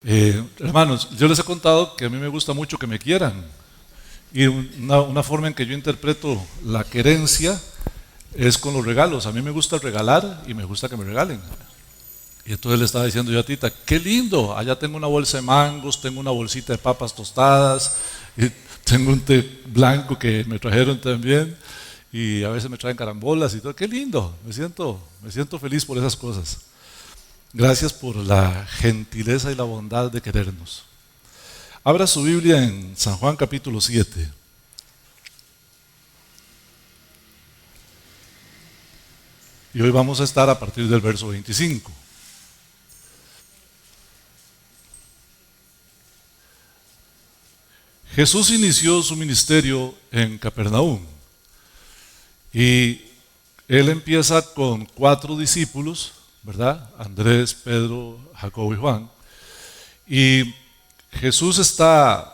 Hermanos, yo les he contado que a mí me gusta mucho que me quieran. Y una forma en que yo interpreto la querencia es con los regalos. A mí me gusta regalar y me gusta que me regalen. Y entonces le estaba diciendo yo a Tita, qué lindo, allá tengo una bolsa de mangos, tengo una bolsita de papas tostadas, y tengo un té blanco que me trajeron también, y a veces me traen carambolas y todo, qué lindo, me siento feliz por esas cosas. Gracias por la gentileza y la bondad de querernos. Abra su Biblia en San Juan capítulo 7. Y hoy vamos a estar a partir del verso 25. Jesús inició su ministerio en Capernaum y él empieza con 4 discípulos, ¿verdad? Andrés, Pedro, Jacobo y Juan. Y Jesús está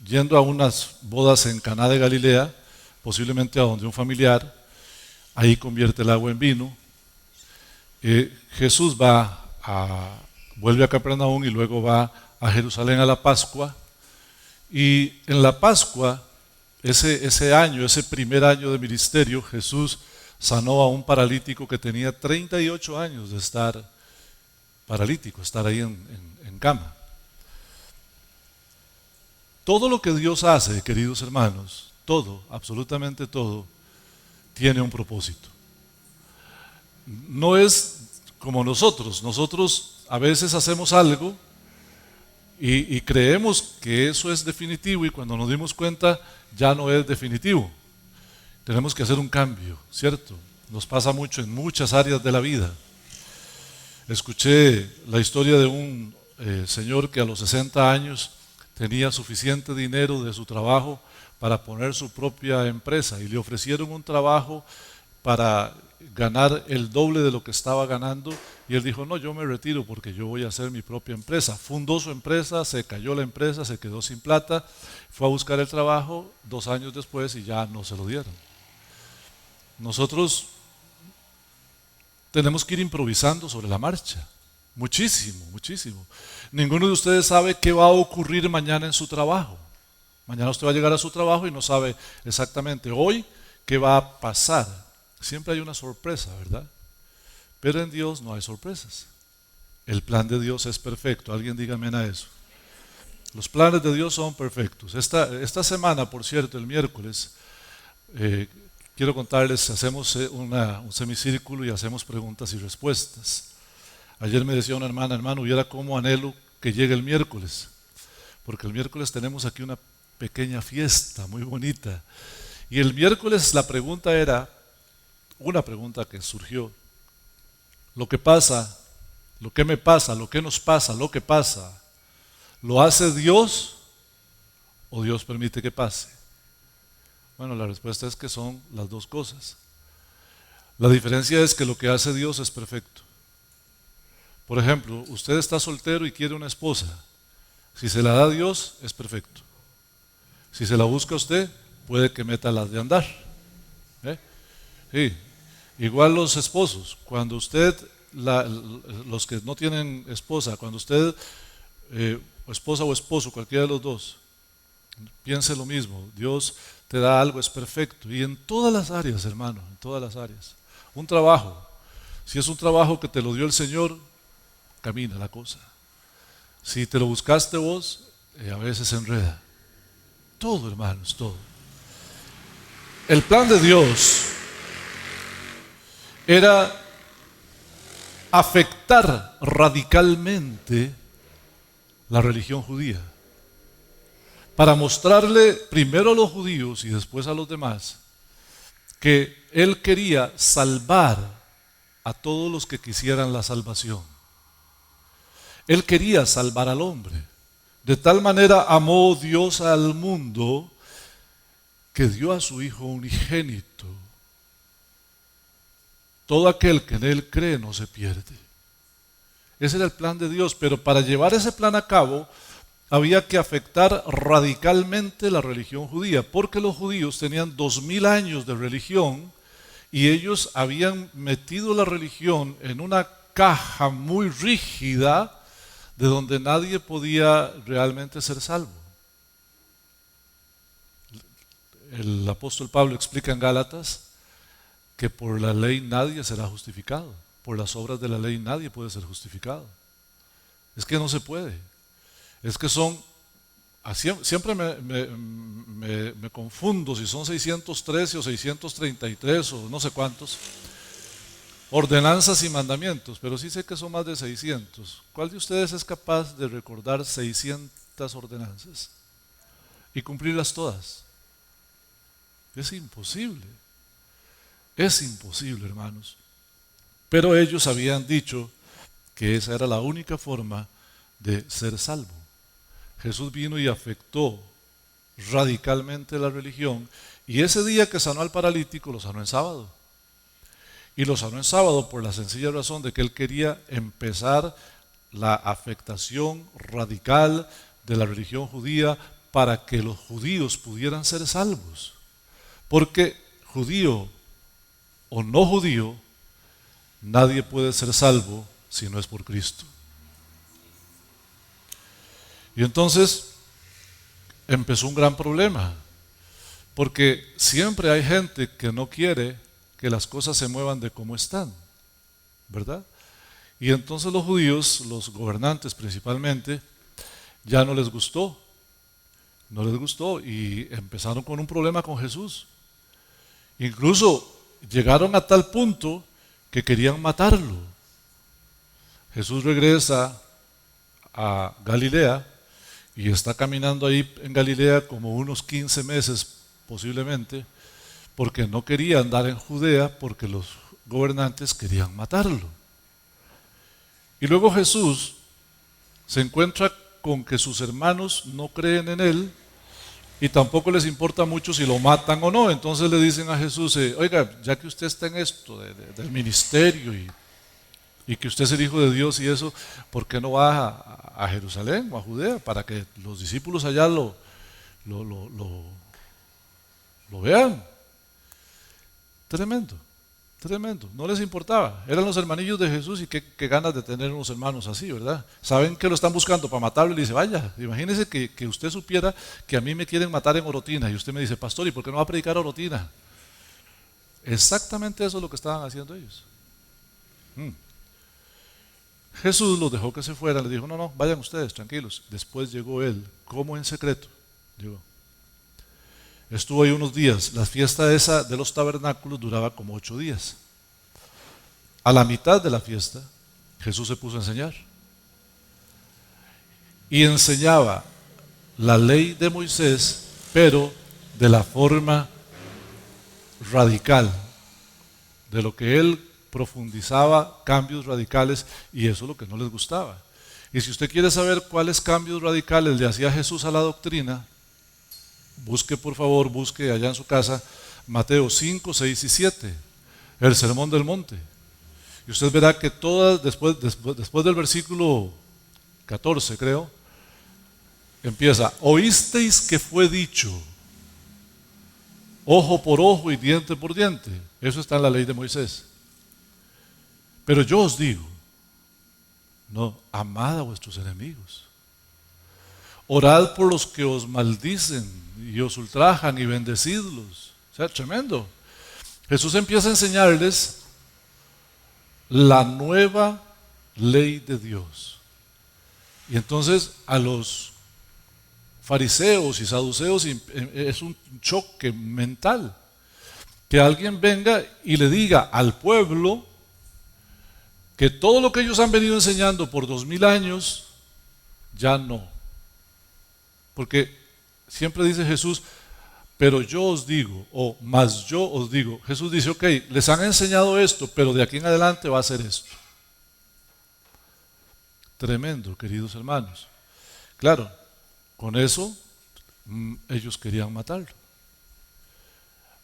yendo a unas bodas en Caná de Galilea, posiblemente a donde un familiar, ahí convierte el agua en vino. Jesús vuelve a Capernaum y luego va a Jerusalén a la Pascua. Y en la Pascua, ese primer año de ministerio, Jesús sanó a un paralítico que tenía 38 años de estar paralítico, estar ahí en cama. Todo lo que Dios hace, queridos hermanos, todo, absolutamente todo, tiene un propósito. No es como nosotros a veces hacemos algo y creemos que eso es definitivo y cuando nos dimos cuenta ya no es definitivo. Tenemos que hacer un cambio, ¿cierto? Nos pasa mucho en muchas áreas de la vida. Escuché la historia de un señor que a los 60 años tenía suficiente dinero de su trabajo para poner su propia empresa y le ofrecieron un trabajo para ganar el doble de lo que estaba ganando y él dijo, no, yo me retiro porque yo voy a hacer mi propia empresa. Fundó su empresa, se cayó la empresa, se quedó sin plata, fue a buscar el trabajo 2 años después y ya no se lo dieron. Nosotros tenemos que ir improvisando sobre la marcha, muchísimo. Ninguno de ustedes sabe qué va a ocurrir mañana en su trabajo. Mañana usted va a llegar a su trabajo y no sabe exactamente hoy qué va a pasar. Siempre hay una sorpresa, ¿verdad? Pero en Dios no hay sorpresas. El plan de Dios es perfecto. Alguien diga amén a eso. Los planes de Dios son perfectos. Esta semana, por cierto, el miércoles, quiero contarles, hacemos un semicírculo y hacemos preguntas y respuestas. Ayer me decía una hermana, hermano, viera cómo anhelo que llegue el miércoles, porque el miércoles tenemos aquí una pequeña fiesta muy bonita. Y el miércoles la pregunta era, una pregunta que surgió, lo que pasa, lo que me pasa, lo que nos pasa, lo que pasa, ¿lo hace Dios o Dios permite que pase? Bueno, la respuesta es que son las dos cosas. La diferencia es que lo que hace Dios es perfecto. Por ejemplo, usted está soltero y quiere una esposa. Si se la da Dios, es perfecto. Si se la busca usted, puede que meta las de andar. Sí. Igual los esposos, cuando usted, los que no tienen esposa, cuando usted, esposa o esposo, cualquiera de los dos, piense lo mismo, Dios te da algo, es perfecto. Y en todas las áreas, hermano, en todas las áreas. Un trabajo, si es un trabajo que te lo dio el Señor, camina la cosa. Si te lo buscaste vos, a veces se enreda. Todo, hermanos, todo. El plan de Dios era afectar radicalmente la religión judía, para mostrarle primero a los judíos y después a los demás que Él quería salvar a todos los que quisieran la salvación. Él quería salvar al hombre. De tal manera amó Dios al mundo que dio a su Hijo unigénito. Todo aquel que en Él cree no se pierde. Ese era el plan de Dios, pero para llevar ese plan a cabo había que afectar radicalmente la religión judía, porque los judíos tenían 2000 años de religión y ellos habían metido la religión en una caja muy rígida de donde nadie podía realmente ser salvo. El apóstol Pablo explica en Gálatas que por la ley nadie será justificado, por las obras de la ley nadie puede ser justificado. Es que no se puede, es que son, siempre me confundo si son 613 o 633 o no sé cuántos, ordenanzas y mandamientos, pero sí sé que son más de 600. ¿Cuál de ustedes es capaz de recordar 600 ordenanzas y cumplirlas todas? Es imposible, hermanos. Pero ellos habían dicho que esa era la única forma de ser salvo. Jesús vino y afectó radicalmente la religión, y ese día que sanó al paralítico lo sanó en sábado. Y lo sanó en sábado por la sencilla razón de que él quería empezar la afectación radical de la religión judía para que los judíos pudieran ser salvos. Porque judío o no judío, nadie puede ser salvo si no es por Cristo. Y entonces empezó un gran problema, porque siempre hay gente que no quiere que las cosas se muevan de como están, ¿verdad? Y entonces los judíos, los gobernantes principalmente, ya no les gustó y empezaron con un problema con Jesús. Incluso llegaron a tal punto que querían matarlo. Jesús regresa a Galilea y está caminando ahí en Galilea como unos 15 meses posiblemente, porque no quería andar en Judea porque los gobernantes querían matarlo. Y luego Jesús se encuentra con que sus hermanos no creen en él y tampoco les importa mucho si lo matan o no. Entonces le dicen a Jesús, oiga, ya que usted está en esto del ministerio y que usted es el Hijo de Dios y eso, ¿por qué no va a Jerusalén o a Judea para que los discípulos allá lo vean? Tremendo, tremendo. No les importaba. Eran los hermanillos de Jesús y qué ganas de tener unos hermanos así, ¿verdad? Saben que lo están buscando para matarlo y le dice, vaya, imagínese que usted supiera que a mí me quieren matar en Orotina y usted me dice, pastor, ¿y por qué no va a predicar a Orotina? Exactamente eso es lo que estaban haciendo ellos. Jesús los dejó que se fueran, les dijo, no, vayan ustedes, tranquilos. Después llegó él, como en secreto, llegó. Estuvo ahí unos días. La fiesta esa de los tabernáculos duraba como 8 días. A la mitad de la fiesta, Jesús se puso a enseñar. Y enseñaba la ley de Moisés, pero de la forma radical, de lo que él profundizaba, cambios radicales, y eso es lo que no les gustaba. Y si usted quiere saber cuáles cambios radicales le hacía Jesús a la doctrina, busque allá en su casa Mateo 5, 6 y 7, el Sermón del Monte. Y usted verá que todas, después del versículo 14 creo, empieza, oísteis que fue dicho, ojo por ojo y diente por diente. Eso está en la ley de Moisés. Pero yo os digo, no, amad a vuestros enemigos. Orad por los que os maldicen y os ultrajan y bendecidlos. O sea, tremendo. Jesús empieza a enseñarles la nueva ley de Dios. Y entonces a los fariseos y saduceos es un choque mental. Que alguien venga y le diga al pueblo que todo lo que ellos han venido enseñando por 2000 años, ya no. Porque siempre dice Jesús, pero yo os digo, o más yo os digo. Jesús dice, ok, les han enseñado esto, pero de aquí en adelante va a ser esto. Tremendo, queridos hermanos. Claro, con eso ellos querían matarlo.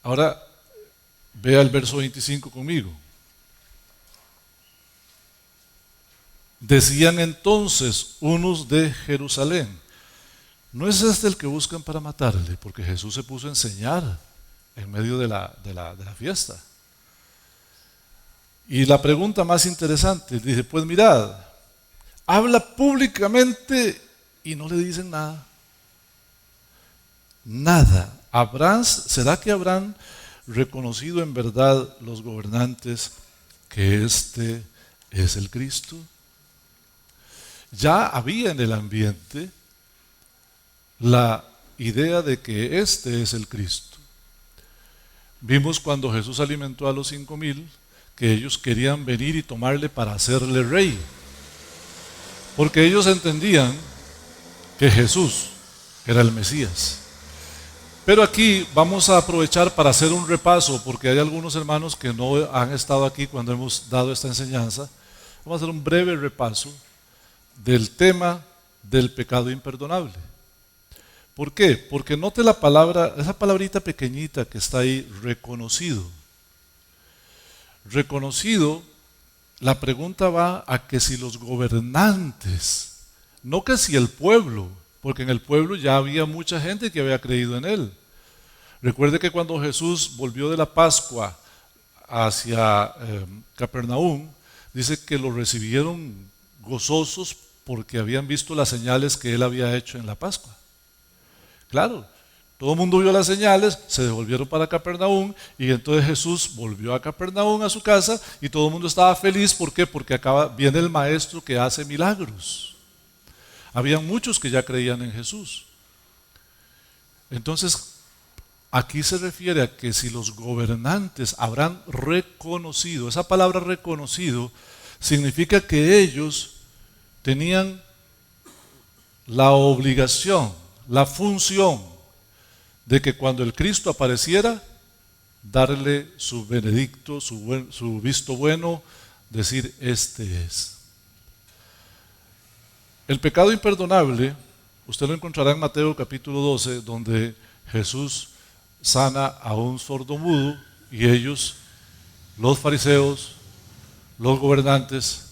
Ahora, vea el verso 25 conmigo. Decían entonces unos de Jerusalén, ¿no es este el que buscan para matarle? Porque Jesús se puso a enseñar en medio de la fiesta. Y la pregunta más interesante, dice, pues mirad, Habla públicamente y no le dicen nada. Nada. ¿Será que habrán reconocido en verdad los gobernantes que este es el Cristo? Ya había en el ambiente la idea de que este es el Cristo. Vimos cuando Jesús alimentó a los 5,000 que ellos querían venir y tomarle para hacerle rey, porque ellos entendían que Jesús era el Mesías. Pero aquí vamos a aprovechar para hacer un repaso, porque hay algunos hermanos que no han estado aquí cuando hemos dado esta enseñanza. Vamos a hacer un breve repaso del tema del pecado imperdonable. ¿Por qué? Porque note la palabra, esa palabrita pequeñita que está ahí, reconocido. Reconocido, la pregunta va a que si los gobernantes, no que si el pueblo, porque en el pueblo ya había mucha gente que había creído en él. Recuerde que cuando Jesús volvió de la Pascua hacia Capernaum, dice que lo recibieron gozosos porque habían visto las señales que él había hecho en la Pascua. Claro, todo el mundo vio las señales, se devolvieron para Capernaum y entonces Jesús volvió a Capernaum a su casa y todo el mundo estaba feliz. ¿Por qué? Porque viene el maestro que hace milagros. Habían muchos que ya creían en Jesús. Entonces, aquí se refiere a que si los gobernantes habrán reconocido, esa palabra reconocido significa que ellos tenían la obligación, la función de que cuando el Cristo apareciera, darle su veredicto, su visto bueno, decir, este es. El pecado imperdonable, usted lo encontrará en Mateo capítulo 12, donde Jesús sana a un sordomudo y ellos, los fariseos, los gobernantes,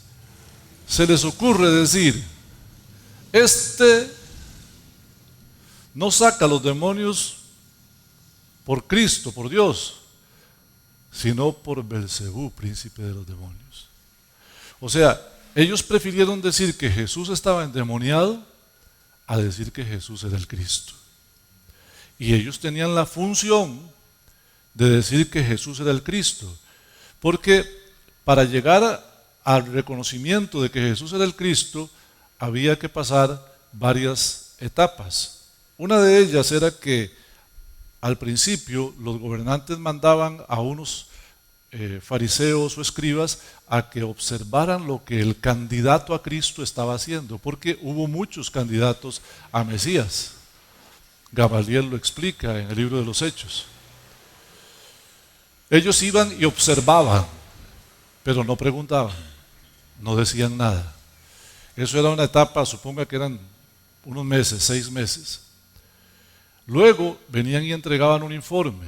se les ocurre decir, este no saca los demonios por Cristo, por Dios, sino por Belcebú, príncipe de los demonios. O sea, ellos prefirieron decir que Jesús estaba endemoniado a decir que Jesús era el Cristo. Y ellos tenían la función de decir que Jesús era el Cristo, porque para llegar al reconocimiento de que Jesús era el Cristo, había que pasar varias etapas. Una de ellas era que al principio los gobernantes mandaban a unos fariseos o escribas a que observaran lo que el candidato a Cristo estaba haciendo, porque hubo muchos candidatos a Mesías. Gamaliel lo explica en el libro de los Hechos. Ellos iban y observaban, pero no preguntaban, no decían nada. Eso era una etapa, suponga que eran unos meses, 6 meses. Luego venían y entregaban un informe.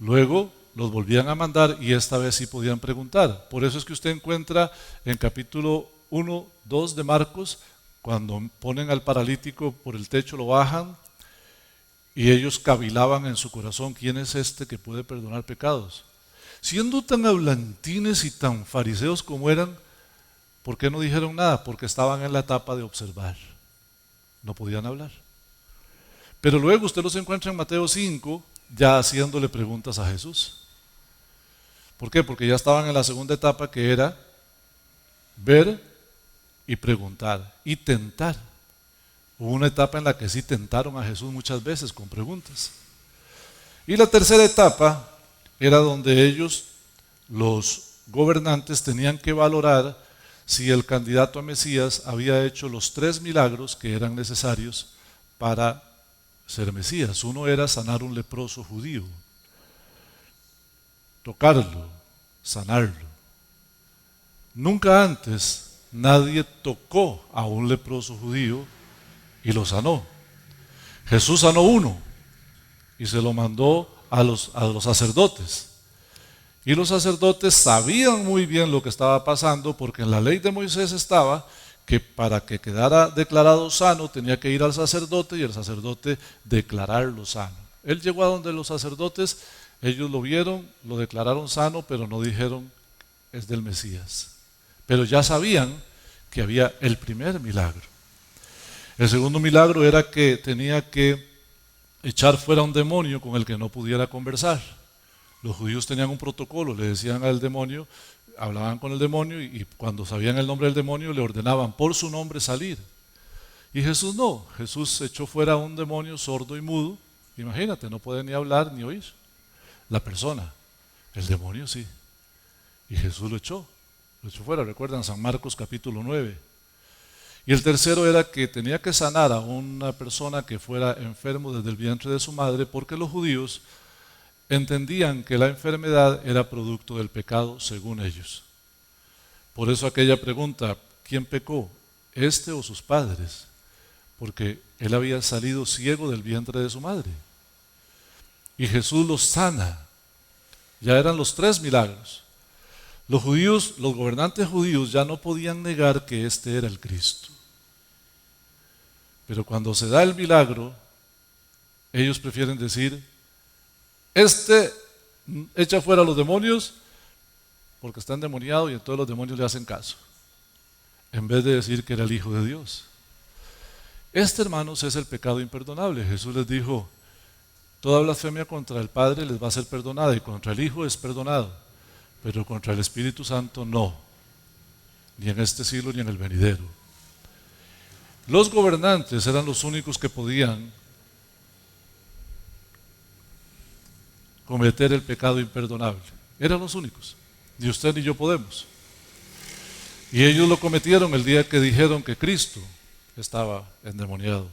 Luego los volvían a mandar y esta vez sí podían preguntar. Por eso es que usted encuentra en capítulo 1, 2 de Marcos, cuando ponen al paralítico por el techo, lo bajan y ellos cavilaban en su corazón, ¿quién es este que puede perdonar pecados? Siendo tan hablantines y tan fariseos como eran, ¿por qué no dijeron nada? Porque estaban en la etapa de observar. No podían hablar. Pero luego usted los encuentra en Mateo 5, ya haciéndole preguntas a Jesús. ¿Por qué? Porque ya estaban en la segunda etapa, que era ver y preguntar y tentar. Hubo una etapa en la que sí tentaron a Jesús muchas veces con preguntas. Y la tercera etapa era donde ellos, los gobernantes, tenían que valorar si el candidato a Mesías había hecho los 3 milagros que eran necesarios para ser Mesías. Uno era sanar un leproso judío, tocarlo, sanarlo. Nunca antes nadie tocó a un leproso judío y lo sanó. Jesús sanó uno y se lo mandó a los sacerdotes. Y los sacerdotes sabían muy bien lo que estaba pasando, porque en la ley de Moisés estaba que para que quedara declarado sano tenía que ir al sacerdote y el sacerdote declararlo sano. Él llegó a donde los sacerdotes, ellos lo vieron, lo declararon sano, pero no dijeron es del Mesías. Pero ya sabían que había el primer milagro. El segundo milagro era que tenía que echar fuera un demonio con el que no pudiera conversar. Los judíos tenían un protocolo, le decían al demonio, hablaban con el demonio y cuando sabían el nombre del demonio le ordenaban por su nombre salir. Y Jesús no, Jesús echó fuera un demonio sordo y mudo. Imagínate, no puede ni hablar ni oír. La persona, el demonio sí. Y Jesús lo echó fuera, recuerdan San Marcos capítulo 9. Y el tercero era que tenía que sanar a una persona que fuera enfermo desde el vientre de su madre, porque los judíos entendían que la enfermedad era producto del pecado según ellos. Por eso aquella pregunta, ¿quién pecó? ¿Este o sus padres? Porque él había salido ciego del vientre de su madre. Y Jesús los sana. Ya eran los 3 milagros. Los judíos, los gobernantes judíos ya no podían negar que este era el Cristo. Pero cuando se da el milagro, ellos prefieren decir, este echa fuera a los demonios porque está endemoniado y entonces los demonios le hacen caso, en vez de decir que era el Hijo de Dios. Este, hermanos, es el pecado imperdonable. Jesús les dijo, toda blasfemia contra el Padre les va a ser perdonada y contra el Hijo es perdonado, pero contra el Espíritu Santo no, ni en este siglo ni en el venidero. Los gobernantes eran los únicos que podían cometer el pecado imperdonable. Eran los únicos. Ni usted ni yo podemos. Y ellos lo cometieron el día que dijeron que Cristo estaba endemoniado.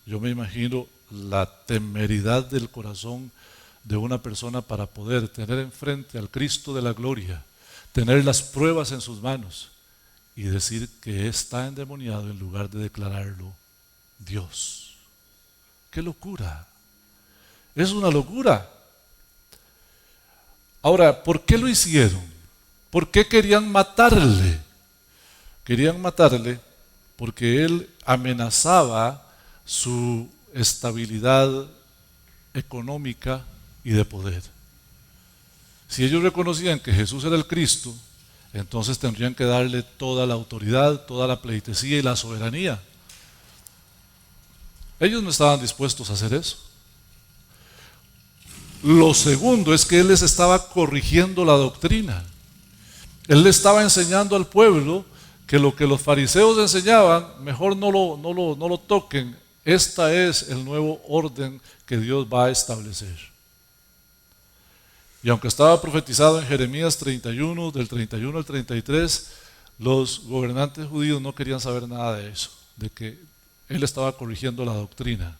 Yo me imagino la temeridad del corazón de una persona para poder tener enfrente al Cristo de la gloria, tener las pruebas en sus manos y decir que está endemoniado en lugar de declararlo Dios. ¡Qué locura! Es una locura. Ahora, ¿por qué lo hicieron? ¿Por qué querían matarle? Querían matarle porque él amenazaba su estabilidad económica y de poder. Si ellos reconocían que Jesús era el Cristo, entonces tendrían que darle toda la autoridad, toda la pleitesía y la soberanía. Ellos no estaban dispuestos a hacer eso. Lo segundo es que él les estaba corrigiendo la doctrina. Él le estaba enseñando al pueblo que lo que los fariseos enseñaban, mejor no lo toquen. Este es el nuevo orden que Dios va a establecer. Y aunque estaba profetizado en Jeremías 31, del 31 al 33, los gobernantes judíos no querían saber nada de eso, de que él estaba corrigiendo la doctrina,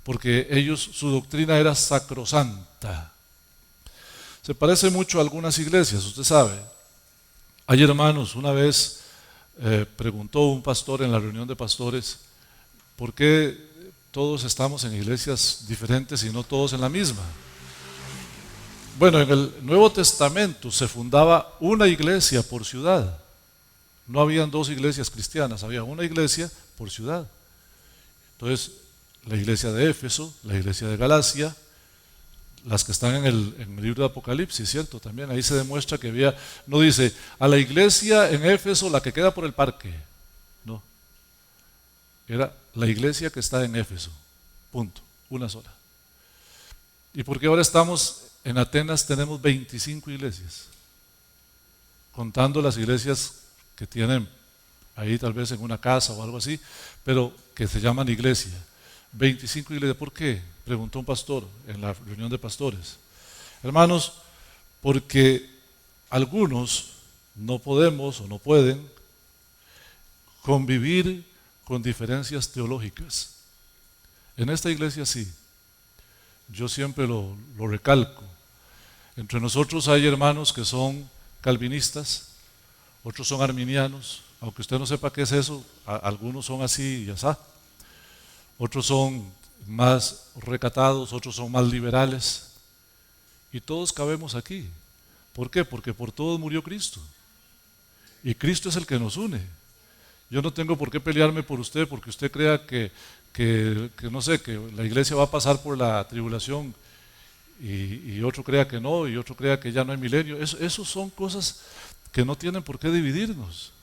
porque su doctrina era sacrosanta. Se parece mucho a algunas iglesias, usted sabe. Hay hermanos, una vez preguntó un pastor en la reunión de pastores, ¿por qué todos estamos en iglesias diferentes y no todos en la misma? Bueno, en el Nuevo Testamento se fundaba una iglesia por ciudad. No habían 2 iglesias cristianas, había una iglesia por ciudad. Entonces, la iglesia de Éfeso, la iglesia de Galacia, las que están en el libro de Apocalipsis, ¿cierto? También ahí se demuestra que había, no dice, a la iglesia en Éfeso, la que queda por el parque. No. Era la iglesia que está en Éfeso. Punto. Una sola. ¿Y por qué ahora estamos en Atenas? Tenemos 25 iglesias, contando las iglesias que tienen ahí tal vez en una casa o algo así, pero que se llaman iglesia. 25 iglesias. ¿Por qué? Preguntó un pastor en la reunión de pastores. Hermanos, porque algunos no podemos o no pueden convivir con diferencias teológicas. En esta iglesia sí. Yo siempre lo recalco. Entre nosotros hay hermanos que son calvinistas, otros son arminianos, aunque usted no sepa qué es eso, algunos son así y así. Otros son más recatados, otros son más liberales. Y todos cabemos aquí. ¿Por qué? Porque por todos murió Cristo. Y Cristo es el que nos une. Yo no tengo por qué pelearme por usted porque usted crea que no sé, que la iglesia va a pasar por la tribulación y otro crea que no, y otro crea que ya no hay milenio. Eso son cosas que no tienen por qué dividirnos.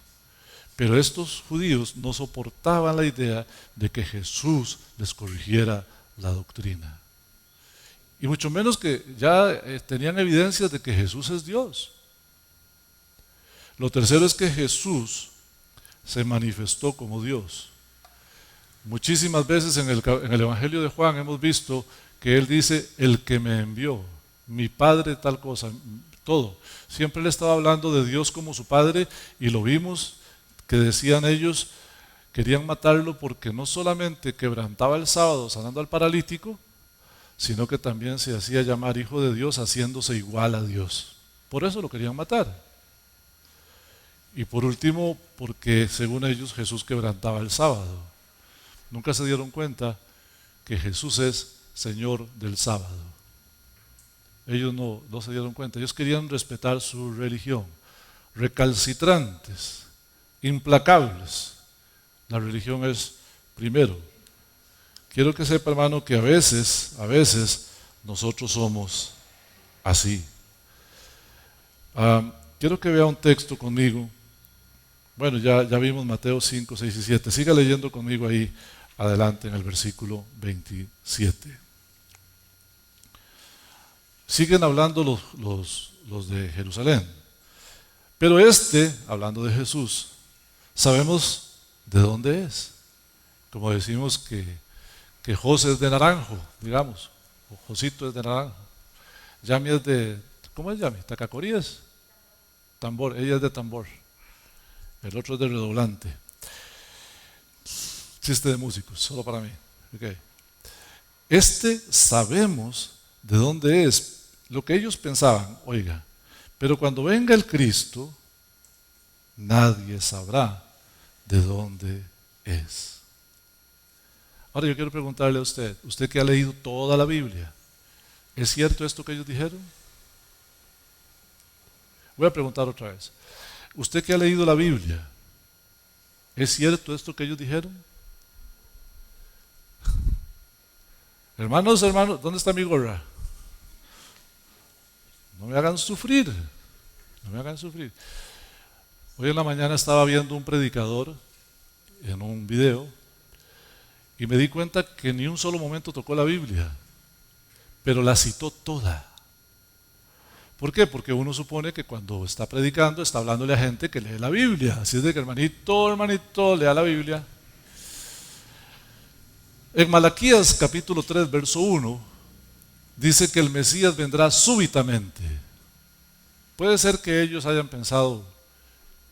Pero estos judíos no soportaban la idea de que Jesús les corrigiera la doctrina. Y mucho menos que ya tenían evidencias de que Jesús es Dios. Lo tercero es que Jesús se manifestó como Dios. Muchísimas veces en el Evangelio de Juan hemos visto que Él dice, el que me envió, mi Padre tal cosa, todo. Siempre Él estaba hablando de Dios como su Padre y lo vimos que decían ellos, querían matarlo porque no solamente quebrantaba el sábado sanando al paralítico, sino que también se hacía llamar Hijo de Dios haciéndose igual a Dios. Por eso lo querían matar. Y por último, porque según ellos Jesús quebrantaba el sábado. Nunca se dieron cuenta que Jesús es Señor del sábado. Ellos no se dieron cuenta. Ellos querían respetar su religión. Recalcitrantes, implacables. La religión es primero. Quiero que sepa, hermano, que a veces nosotros somos así. Quiero que vea un texto conmigo. Bueno, ya vimos Mateo 5, 6 y 7. Siga leyendo conmigo ahí adelante en el versículo 27. Siguen hablando los de Jerusalén. Pero hablando de Jesús, sabemos de dónde es. Como decimos que José es de Naranjo, digamos, o Josito es de Naranjo. Yami es de, ¿cómo es Yami? Tacacorí es Tambor, ella es de Tambor. El otro es de Redoblante. Chiste de músicos, solo para mí. Okay. Sabemos de dónde es. Lo que ellos pensaban, oiga, pero cuando venga el Cristo, nadie sabrá de dónde es. Ahora yo quiero preguntarle a usted que ha leído toda la Biblia, ¿es cierto esto que ellos dijeron? Voy a preguntar otra vez. Usted que ha leído la Biblia, ¿es cierto esto que ellos dijeron? Hermanos, ¿dónde está mi gorra? No me hagan sufrir, no me hagan sufrir. Hoy en la mañana estaba viendo un predicador en un video y me di cuenta que ni un solo momento tocó la Biblia, pero la citó toda. ¿Por qué? Porque uno supone que cuando está predicando está hablándole a gente que lee la Biblia. Así es de que hermanito, lea la Biblia. En Malaquías capítulo 3, verso 1, dice que el Mesías vendrá súbitamente. Puede ser que ellos hayan pensado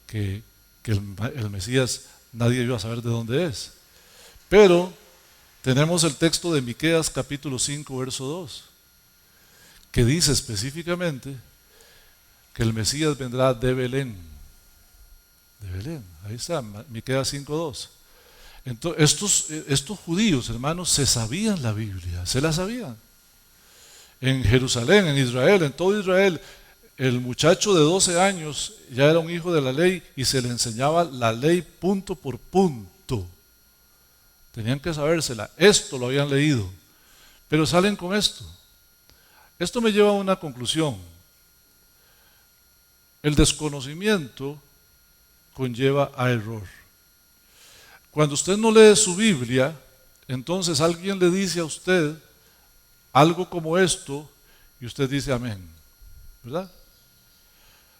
que el Mesías nadie iba a saber de dónde es. Pero tenemos el texto de Miqueas capítulo 5, verso 2. Que dice específicamente que el Mesías vendrá de Belén. De Belén, ahí está, Miqueas 5:2. Entonces, estos judíos, hermanos, se sabían la Biblia, se la sabían. En Jerusalén, en Israel, en todo Israel, el muchacho de 12 años ya era un hijo de la ley y se le enseñaba la ley punto por punto. Tenían que sabérsela, esto lo habían leído, pero salen con esto. Esto me lleva a una conclusión. El desconocimiento conlleva a error. Cuando usted no lee su Biblia, entonces alguien le dice a usted algo como esto y usted dice amén, ¿verdad?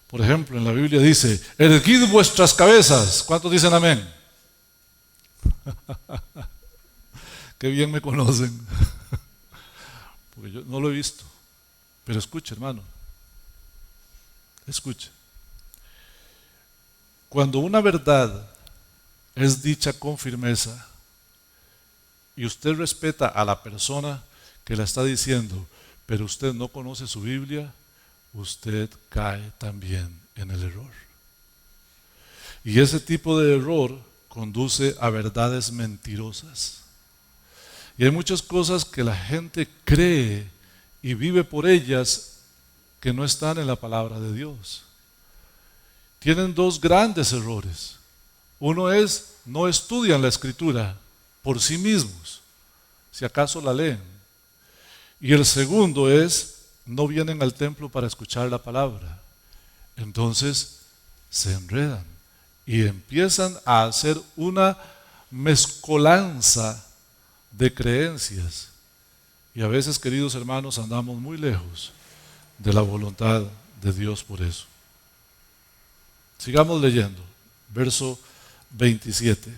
Por ejemplo, en la Biblia dice, erguid vuestras cabezas. ¿Cuántos dicen amén? Qué bien me conocen. Porque yo no lo he visto. Pero escuche, hermano. Escuche. Cuando una verdad es dicha con firmeza y usted respeta a la persona que la está diciendo, pero usted no conoce su Biblia, usted cae también en el error. Y ese tipo de error conduce a verdades mentirosas. Y hay muchas cosas que la gente cree y vive por ellas que no están en la palabra de Dios. Tienen dos grandes errores. Uno es, no estudian la Escritura por sí mismos, si acaso la leen. Y el segundo es, no vienen al templo para escuchar la palabra. Entonces se enredan y empiezan a hacer una mezcolanza de creencias. Y a veces, queridos hermanos, andamos muy lejos de la voluntad de Dios por eso. Sigamos leyendo, verso 27.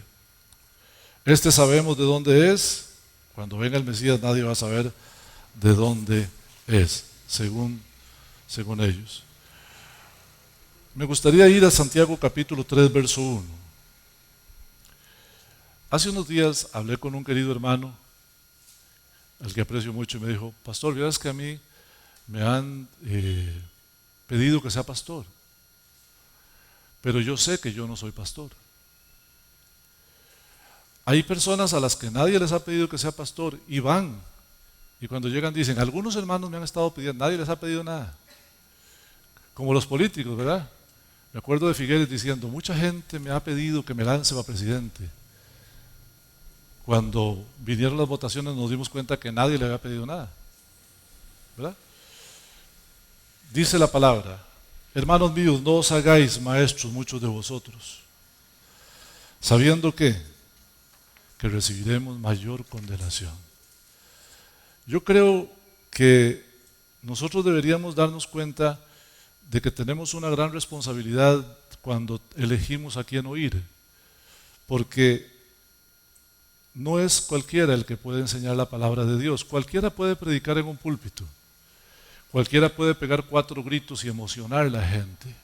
Este sabemos de dónde es. Cuando venga el Mesías nadie va a saber de dónde es, según ellos. Me gustaría ir a Santiago capítulo 3, verso 1. Hace unos días hablé con un querido hermano, al que aprecio mucho, y me dijo: pastor, verás que a mí me han pedido que sea pastor, pero yo sé que yo no soy pastor. Hay personas a las que nadie les ha pedido que sea pastor y van, y cuando llegan dicen: algunos hermanos me han estado pidiendo, nadie les ha pedido nada. Como los políticos, ¿verdad? Me acuerdo de Figueres diciendo: mucha gente me ha pedido que me lance para presidente. Cuando vinieron las votaciones nos dimos cuenta que nadie le había pedido nada, ¿verdad? Dice la palabra: hermanos míos, no os hagáis maestros muchos de vosotros, sabiendo que recibiremos mayor condenación. Yo creo que nosotros deberíamos darnos cuenta de que tenemos una gran responsabilidad cuando elegimos a quién oír, porque no es cualquiera el que puede enseñar la palabra de Dios. Cualquiera puede predicar en un púlpito, cualquiera puede pegar 4 gritos y emocionar a la gente,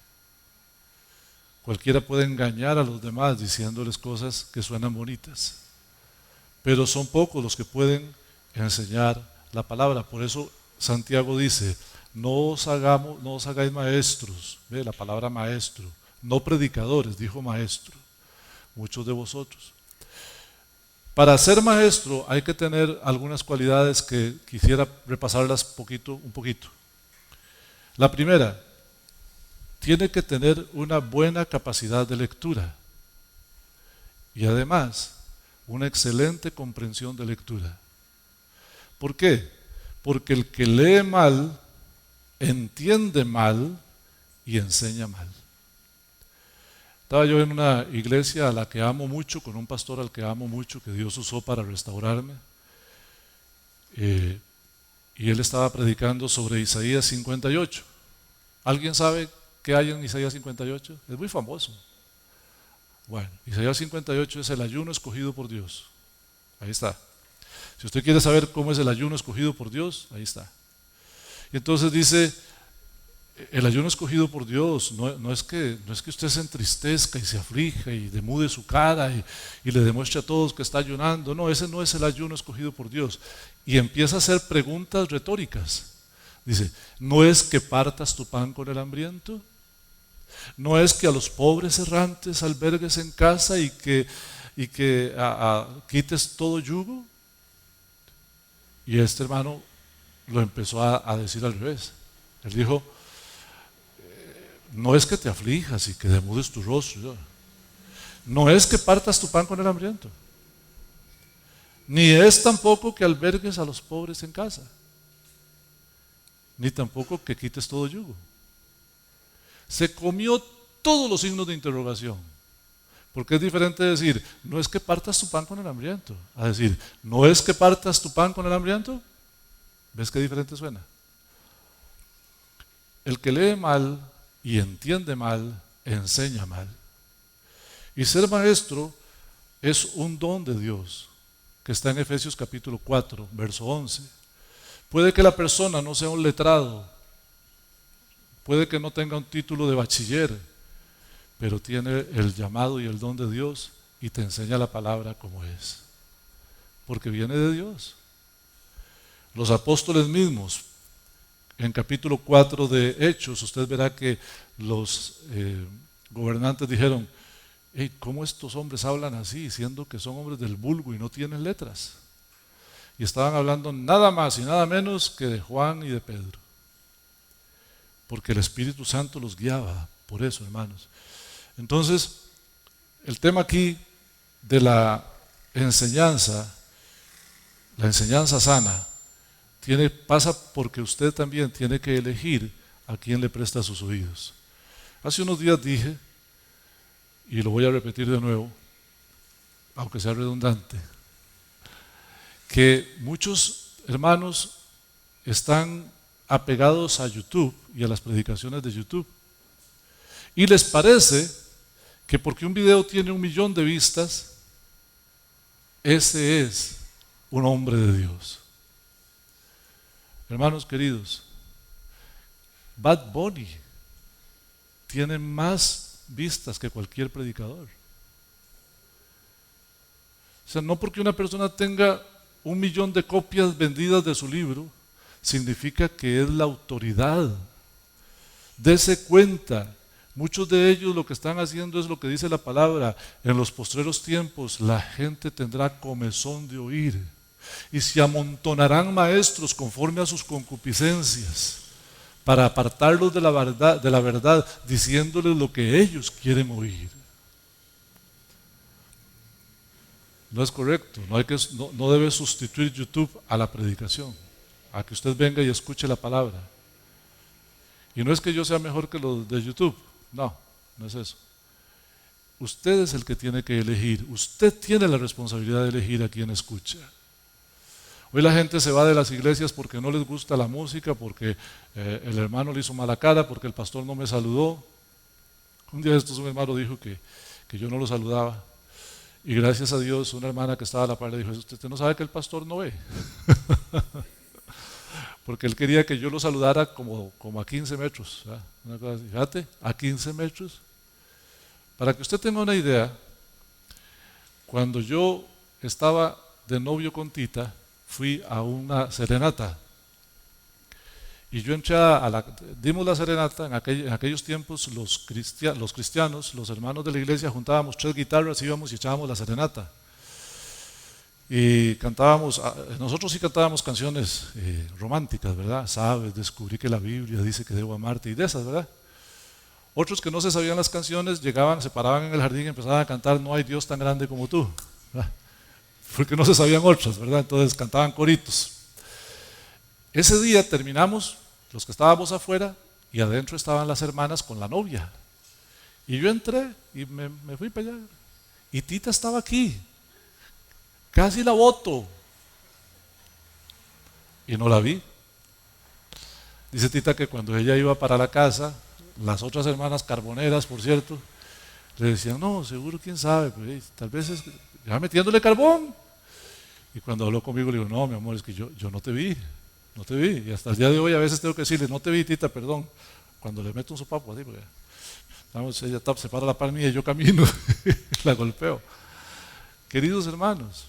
cualquiera puede engañar a los demás diciéndoles cosas que suenan bonitas, pero son pocos los que pueden enseñar la palabra. Por eso Santiago dice: no os hagáis maestros. Ve la palabra maestro, no predicadores, dijo maestro, muchos de vosotros. Para ser maestro hay que tener algunas cualidades que quisiera repasarlas un poquito. La primera, tiene que tener una buena capacidad de lectura y además una excelente comprensión de lectura. ¿Por qué? Porque el que lee mal, entiende mal y enseña mal. Estaba yo en una iglesia a la que amo mucho, con un pastor al que amo mucho, que Dios usó para restaurarme, y él estaba predicando sobre Isaías 58. ¿Alguien sabe qué hay en Isaías 58? Es muy famoso. Bueno, Isaías 58 es el ayuno escogido por Dios. Ahí está. Si usted quiere saber cómo es el ayuno escogido por Dios, ahí está. Y entonces dice: el ayuno escogido por Dios no es que usted se entristezca y se aflija y demude su cara y le demuestre a todos que está ayunando. No, ese no es el ayuno escogido por Dios. Y empieza a hacer preguntas retóricas. Dice: ¿no es que partas tu pan con el hambriento? ¿No es que a los pobres errantes albergues en casa y que quites todo yugo? Y este hermano lo empezó a decir al revés. Él dijo: no es que te aflijas y que demudes tu rostro, no es que partas tu pan con el hambriento, ni es tampoco que albergues a los pobres en casa, ni tampoco que quites todo yugo. Se comió todos los signos de interrogación, porque es diferente decir: no es que partas tu pan con el hambriento, a decir: no es que partas tu pan con el hambriento. ¿Ves qué diferente suena? El que lee mal y entiende mal, enseña mal. Y ser maestro es un don de Dios, que está en Efesios capítulo 4, verso 11. Puede que la persona no sea un letrado, puede que no tenga un título de bachiller, pero tiene el llamado y el don de Dios y te enseña la palabra como es, porque viene de Dios. Los apóstoles mismos, en capítulo 4 de Hechos, usted verá que los gobernantes dijeron: hey, ¿cómo estos hombres hablan así, siendo que son hombres del vulgo y no tienen letras? Y estaban hablando nada más y nada menos que de Juan y de Pedro, porque el Espíritu Santo los guiaba. Por eso, hermanos. Entonces, el tema aquí de la enseñanza sana, pasa porque usted también tiene que elegir a quién le presta sus oídos. Hace unos días dije, y lo voy a repetir de nuevo, aunque sea redundante, que muchos hermanos están apegados a YouTube y a las predicaciones de YouTube. Y les parece que porque un video tiene 1.000.000 de vistas, ese es un hombre de Dios. Hermanos queridos, Bad Bunny tiene más vistas que cualquier predicador. O sea, no porque una persona tenga 1.000.000 de copias vendidas de su libro, significa que es la autoridad. Dese cuenta, muchos de ellos lo que están haciendo es lo que dice la palabra: en los postreros tiempos la gente tendrá comezón de oír, y se amontonarán maestros conforme a sus concupiscencias, para apartarlos de la verdad, diciéndoles lo que ellos quieren oír. No es correcto, no debe sustituir YouTube a la predicación, a que usted venga y escuche la palabra. Y no es que yo sea mejor que los de YouTube, no es eso. Usted es el que tiene que elegir, usted tiene la responsabilidad de elegir a quién escucha. Hoy la gente se va de las iglesias porque no les gusta la música, porque el hermano le hizo mala cara, porque el pastor no me saludó. Un día de estos un hermano dijo que yo no lo saludaba. Y gracias a Dios, una hermana que estaba a la par le dijo: usted no sabe que el pastor no ve. Porque él quería que yo lo saludara como a 15 metros. ¿Verdad? Una cosa así. Fíjate, a 15 metros. Para que usted tenga una idea, cuando yo estaba de novio con Tita, fui a una serenata. Y yo entré dimos la serenata. En aquellos tiempos los cristianos, los hermanos de la iglesia, juntábamos 3 guitarras, íbamos y echábamos la serenata. Y cantábamos, nosotros sí cantábamos canciones románticas, ¿verdad? Sabes, descubrí que la Biblia dice que debo amarte, y de esas, ¿verdad? Otros que no se sabían las canciones llegaban, se paraban en el jardín y empezaban a cantar No hay Dios tan grande como tú, ¿verdad? Porque no se sabían otras, ¿verdad? Entonces cantaban coritos. Ese día terminamos, los que estábamos afuera, y adentro estaban las hermanas con la novia. Y yo entré y me fui para allá. Y Tita estaba aquí. Casi la boto. Y no la vi. Dice Tita que cuando ella iba para la casa, las otras hermanas carboneras, por cierto, le decían: no, seguro, quién sabe, pues, tal vez ya metiéndole carbón. Y cuando habló conmigo le digo: no, mi amor, es que yo no te vi. No te vi, y hasta el día de hoy a veces tengo que decirle: no te vi, Tita, perdón. Cuando le meto un sopapo así, porque ella se para la par mía y yo camino, la golpeo. Queridos hermanos,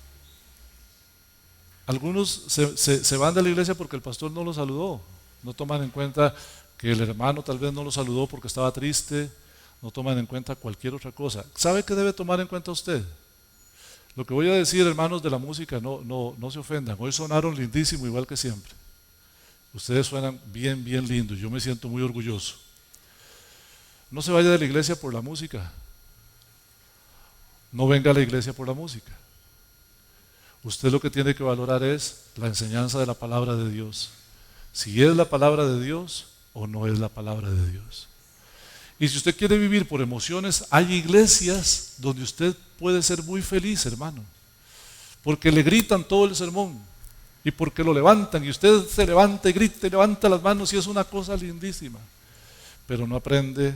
algunos se van de la iglesia porque el pastor no los saludó. No toman en cuenta que el hermano tal vez no los saludó porque estaba triste. No toman en cuenta cualquier otra cosa. ¿Sabe qué debe tomar en cuenta usted? Lo que voy a decir, hermanos de la música, no se ofendan. Hoy sonaron lindísimo, igual que siempre. Ustedes suenan bien, bien lindos. Yo me siento muy orgulloso. No se vaya de la iglesia por la música. No venga a la iglesia por la música. Usted lo que tiene que valorar es la enseñanza de la palabra de Dios. Si es la palabra de Dios o no es la palabra de Dios. Y si usted quiere vivir por emociones, hay iglesias donde usted puede ser muy feliz, hermano. Porque le gritan todo el sermón. Y porque lo levantan, y usted se levanta y grita y levanta las manos, y es una cosa lindísima. Pero no aprende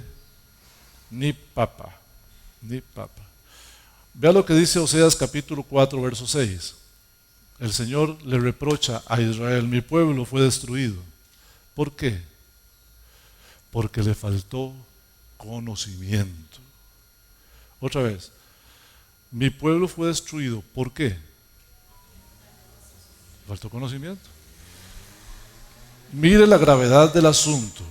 ni papa. Vea lo que dice Oseas capítulo 4, verso 6. El Señor le reprocha a Israel: mi pueblo fue destruido. ¿Por qué? Porque le faltó conocimiento. Otra vez, mi pueblo fue destruido. ¿Por qué? Faltó conocimiento. Mire la gravedad del asunto.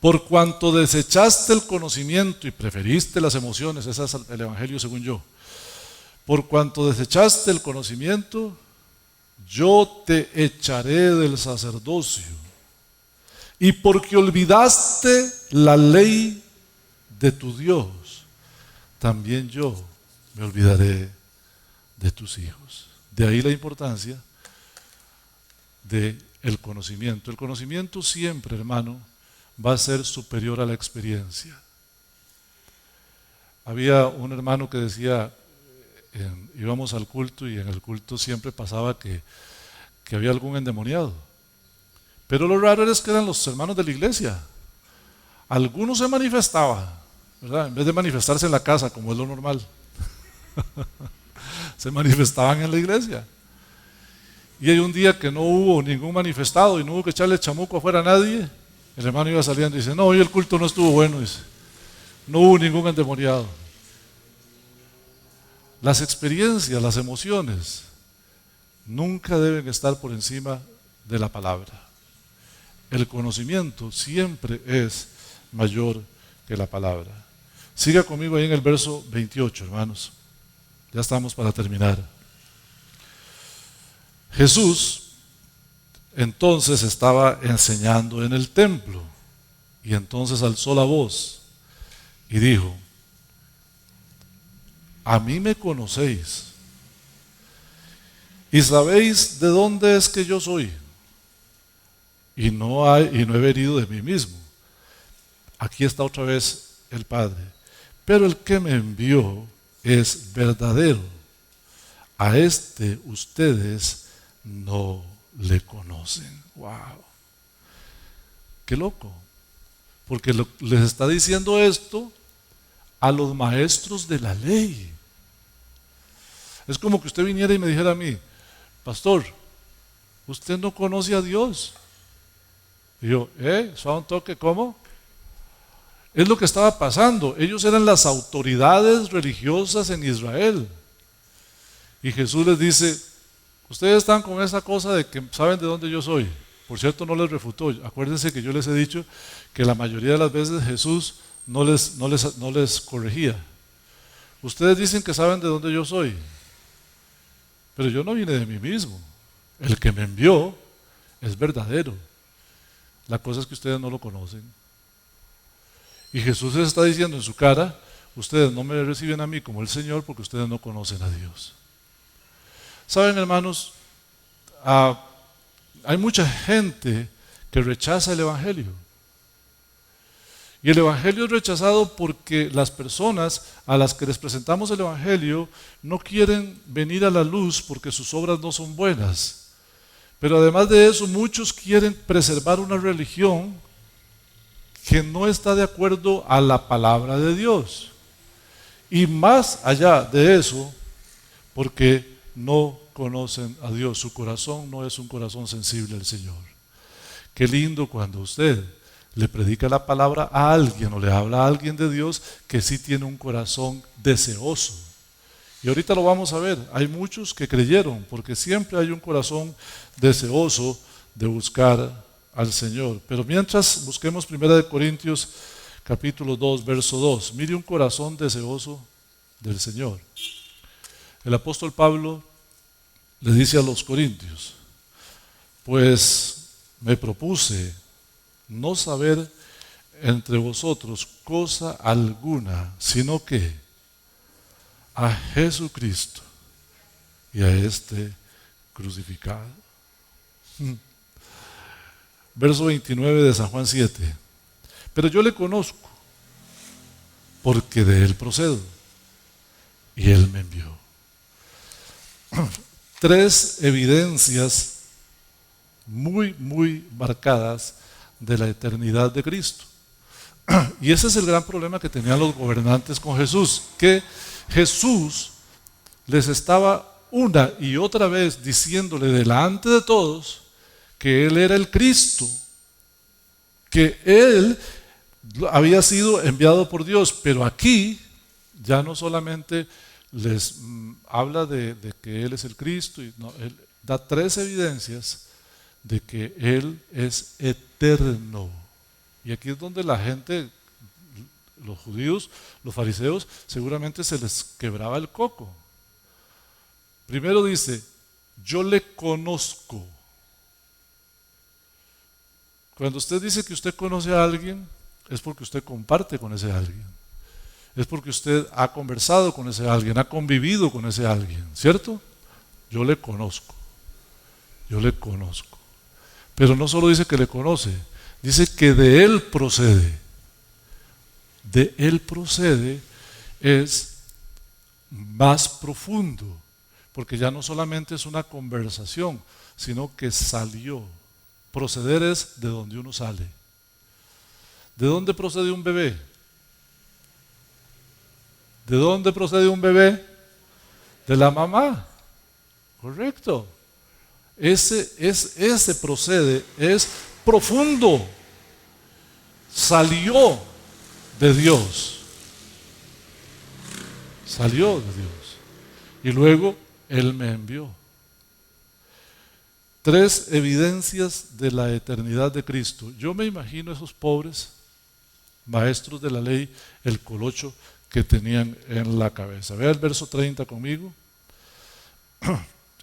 Por cuanto desechaste el conocimiento y preferiste las emociones, ese es el evangelio según yo. Por cuanto desechaste el conocimiento, yo te echaré del sacerdocio. Y porque olvidaste la ley de tu Dios, también yo me olvidaré de tus hijos. De ahí la importancia del conocimiento. El conocimiento siempre, hermano, va a ser superior a la experiencia. había un hermano que decía, íbamos al culto y en el culto siempre pasaba que había algún endemoniado. Pero lo raro es que eran los hermanos de la iglesia. Algunos se manifestaban, ¿verdad? En vez de manifestarse en la casa, como es lo normal, se manifestaban en la iglesia. Y hay un día que no hubo ningún manifestado y no hubo que echarle chamuco afuera a nadie. El hermano iba saliendo y dice, no, hoy el culto no estuvo bueno, dice. No hubo ningún endemoniado. Las experiencias, las emociones, nunca deben estar por encima de la palabra. El conocimiento siempre es mayor que la palabra. Siga conmigo ahí en el verso 28, hermanos. Ya estamos para terminar. Jesús entonces estaba enseñando en el templo y entonces alzó la voz y dijo, a mí me conocéis y sabéis de dónde es que yo soy y no he venido de mí mismo. Aquí está otra vez el Padre, pero el que me envió es verdadero. A este ustedes no le conocen. Wow, qué loco, porque les está diciendo esto a los maestros de la ley. Es como que usted viniera y me dijera a mí, pastor, usted no conoce a Dios. Y yo, ¿suave un toque? ¿Cómo? Es lo que estaba pasando. Ellos eran las autoridades religiosas en Israel. Y Jesús les dice, ustedes están con esa cosa de que saben de dónde yo soy. Por cierto, no les refutó. Acuérdense que yo les he dicho que la mayoría de las veces Jesús no les corregía. Ustedes dicen que saben de dónde yo soy, pero yo no vine de mí mismo. El que me envió es verdadero. La cosa es que ustedes no lo conocen. Y Jesús les está diciendo en su cara, ustedes no me reciben a mí como el Señor porque ustedes no conocen a Dios. Saben, hermanos, hay mucha gente que rechaza el Evangelio. Y el Evangelio es rechazado porque las personas a las que les presentamos el Evangelio no quieren venir a la luz porque sus obras no son buenas. Pero además de eso, muchos quieren preservar una religión que no está de acuerdo a la palabra de Dios. Y más allá de eso, porque no conocen a Dios. Su corazón no es un corazón sensible al Señor. Qué lindo cuando usted le predica la palabra a alguien o le habla a alguien de Dios que sí tiene un corazón deseoso. Y ahorita lo vamos a ver. Hay muchos que creyeron porque siempre hay un corazón deseoso de buscar al Señor. Pero mientras busquemos 1 Corintios capítulo 2, verso 2. Mire un corazón deseoso del Señor. El apóstol Pablo le dice a los corintios, pues me propuse no saber entre vosotros cosa alguna, sino que a Jesucristo y a este crucificado. Verso 29 de San Juan 7. Pero yo le conozco, porque de él procedo, y él me envió. Tres evidencias muy marcadas de la eternidad de Cristo. Y ese es el gran problema que tenían los gobernantes con Jesús, que Jesús les estaba una y otra vez diciéndole delante de todos que Él era el Cristo, que Él había sido enviado por Dios, pero aquí ya no solamente les habla de que Él es el Cristo, y no, Él da tres evidencias de que Él es eterno. Y aquí es donde la gente, los judíos, los fariseos, seguramente se les quebraba el coco. Primero dice, yo le conozco. Cuando usted dice que usted conoce a alguien, es porque usted comparte con ese alguien. Es porque usted ha conversado con ese alguien, ha convivido con ese alguien, ¿cierto? Yo le conozco. Yo le conozco. Pero no solo dice que le conoce, dice que de él procede. De él procede es más profundo, porque ya no solamente es una conversación, sino que salió. Proceder es de donde uno sale. ¿De dónde procede un bebé? ¿De dónde procede un bebé? De la mamá. Correcto. Ese procede, es profundo. Salió de Dios. Salió de Dios. Y luego Él me envió. 3 evidencias de la eternidad de Cristo. Yo me imagino esos pobres maestros de la ley, el colocho que tenían en la cabeza. Vea el verso 30 conmigo.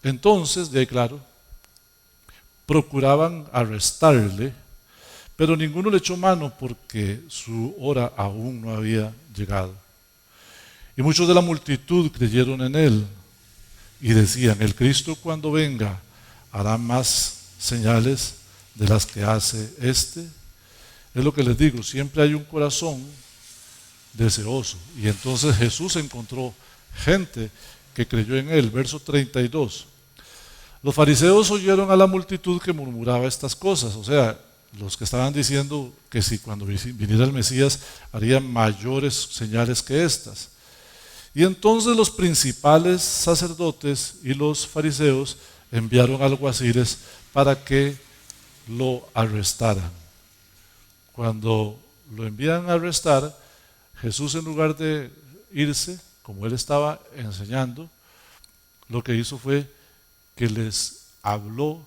Entonces, de ahí claro, procuraban arrestarle, pero ninguno le echó mano porque su hora aún no había llegado. Y muchos de la multitud creyeron en él y decían, el Cristo cuando venga hará más señales de las que hace este. Es lo que les digo, siempre hay un corazón deseoso. Y entonces Jesús encontró gente que creyó en él. Verso 32. Los fariseos oyeron a la multitud que murmuraba estas cosas, o sea, los que estaban diciendo que si cuando viniera el Mesías harían mayores señales que estas. Y entonces los principales sacerdotes y los fariseos enviaron alguaciles para que lo arrestaran. Cuando lo envían a arrestar, Jesús, en lugar de irse, como él estaba enseñando, lo que hizo fue que les habló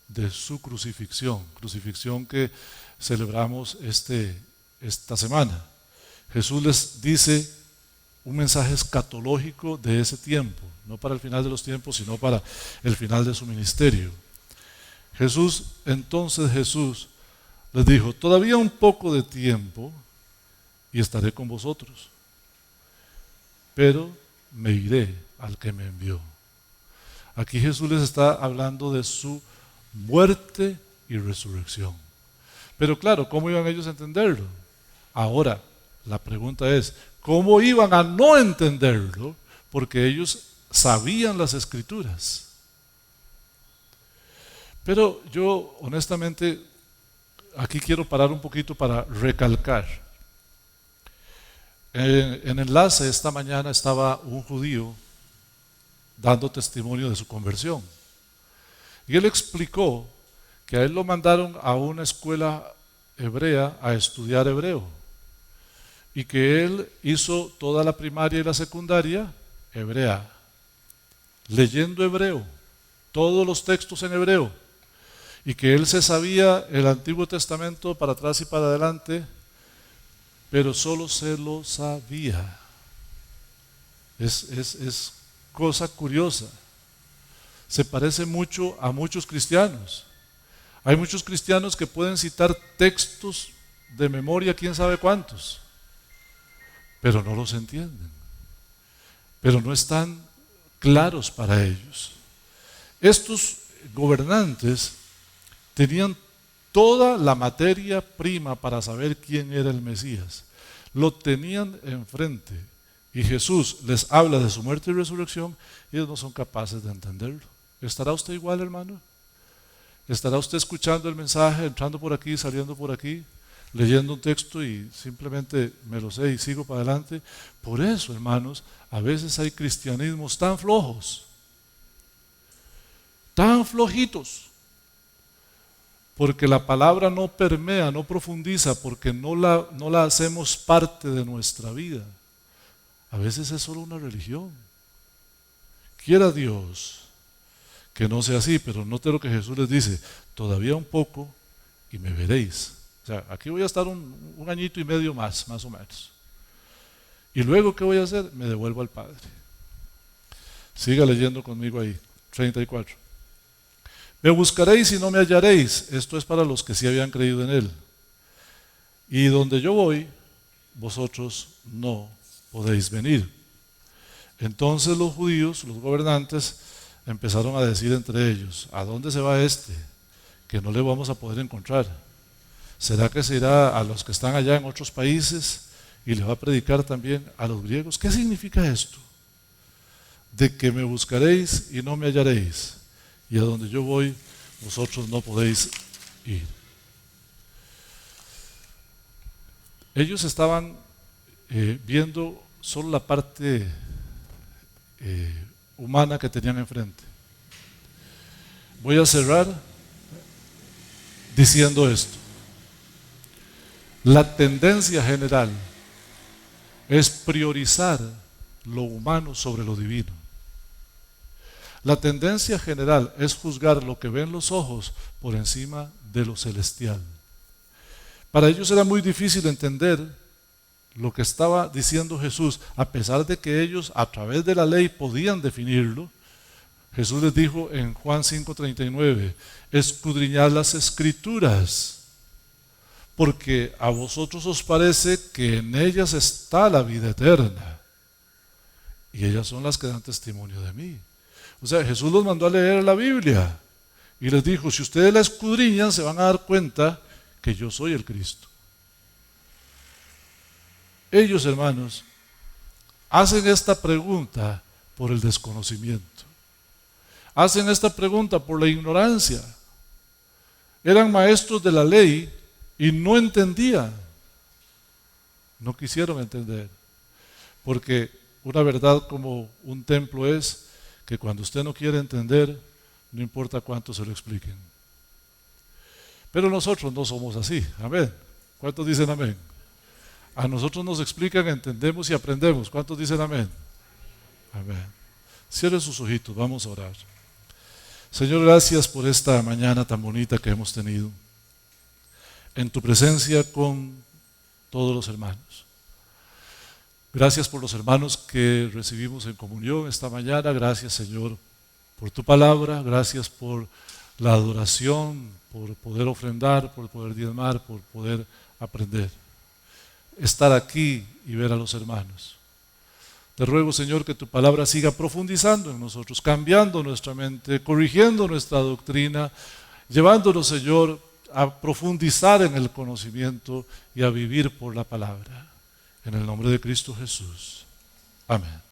de su crucifixión que celebramos esta semana. Jesús les dice un mensaje escatológico de ese tiempo, no para el final de los tiempos, sino para el final de su ministerio. Entonces Jesús les dijo, todavía un poco de tiempo y estaré con vosotros, pero me iré al que me envió. Aquí Jesús les está hablando de su muerte y resurrección. Pero claro, ¿cómo iban ellos a entenderlo? Ahora, la pregunta es, ¿cómo iban a no entenderlo? Porque ellos sabían las Escrituras. Pero yo, honestamente, aquí quiero parar un poquito para recalcar. En Enlace esta mañana estaba un judío dando testimonio de su conversión. Y él explicó que a él lo mandaron a una escuela hebrea a estudiar hebreo. Y que él hizo toda la primaria y la secundaria hebrea, leyendo hebreo, todos los textos en hebreo. Y que él se sabía el Antiguo Testamento para atrás y para adelante, pero solo se lo sabía. Es cosa curiosa. Se parece mucho a muchos cristianos. Hay muchos cristianos que pueden citar textos de memoria, quién sabe cuántos, pero no los entienden, pero no están claros para ellos. Estos gobernantes tenían toda la materia prima para saber quién era el Mesías. Lo tenían enfrente y Jesús les habla de su muerte y resurrección y ellos no son capaces de entenderlo. ¿Estará usted igual, hermano? ¿Estará usted escuchando el mensaje, entrando por aquí, saliendo por aquí, leyendo un texto y simplemente me lo sé y sigo para adelante? Por eso, hermanos, a veces hay cristianismos tan flojos, tan flojitos, porque la palabra no permea, no profundiza, porque no la hacemos parte de nuestra vida. A veces es solo una religión. Quiera Dios que no sea así, pero note lo que Jesús les dice, todavía un poco y me veréis. O sea, aquí voy a estar un añito y medio más o menos. Y luego, ¿qué voy a hacer? Me devuelvo al Padre. Siga leyendo conmigo ahí, 34. Me buscaréis y no me hallaréis. Esto es para los que sí habían creído en Él. Y donde yo voy, vosotros no podéis venir. Entonces los judíos, los gobernantes, empezaron a decir entre ellos, ¿a dónde se va este? Que no le vamos a poder encontrar. ¿Será que se irá a los que están allá en otros países y le va a predicar también a los griegos. ¿Qué significa esto? De que me buscaréis y no me hallaréis, y a donde yo voy, vosotros no podéis ir. Ellos estaban viendo solo la parte humana que tenían enfrente. Voy a cerrar diciendo esto. La tendencia general es priorizar lo humano sobre lo divino. La tendencia general es juzgar lo que ven los ojos por encima de lo celestial. Para ellos era muy difícil entender lo que estaba diciendo Jesús, a pesar de que ellos a través de la ley podían definirlo. Jesús les dijo en Juan 5:39, escudriñad las escrituras, porque a vosotros os parece que en ellas está la vida eterna, y ellas son las que dan testimonio de mí. O sea, Jesús los mandó a leer la Biblia y les dijo, si ustedes la escudriñan se van a dar cuenta que yo soy el Cristo. Ellos, hermanos, hacen esta pregunta por el desconocimiento. Hacen esta pregunta por la ignorancia. Eran maestros de la ley y no entendían. No quisieron entender. Porque una verdad como un templo es que cuando usted no quiere entender, no importa cuánto se lo expliquen. Pero nosotros no somos así. Amén. ¿Cuántos dicen amén? A nosotros nos explican, entendemos y aprendemos. ¿Cuántos dicen amén? Amén. Cierren sus ojitos, vamos a orar. Señor, gracias por esta mañana tan bonita que hemos tenido en tu presencia con todos los hermanos. Gracias por los hermanos que recibimos en comunión esta mañana. Gracias, Señor, por tu palabra. Gracias por la adoración, por poder ofrendar, por poder diezmar, por poder aprender. Estar aquí y ver a los hermanos. Te ruego, Señor, que tu palabra siga profundizando en nosotros, cambiando nuestra mente, corrigiendo nuestra doctrina, llevándonos, Señor, a profundizar en el conocimiento y a vivir por la palabra. En el nombre de Cristo Jesús. Amén.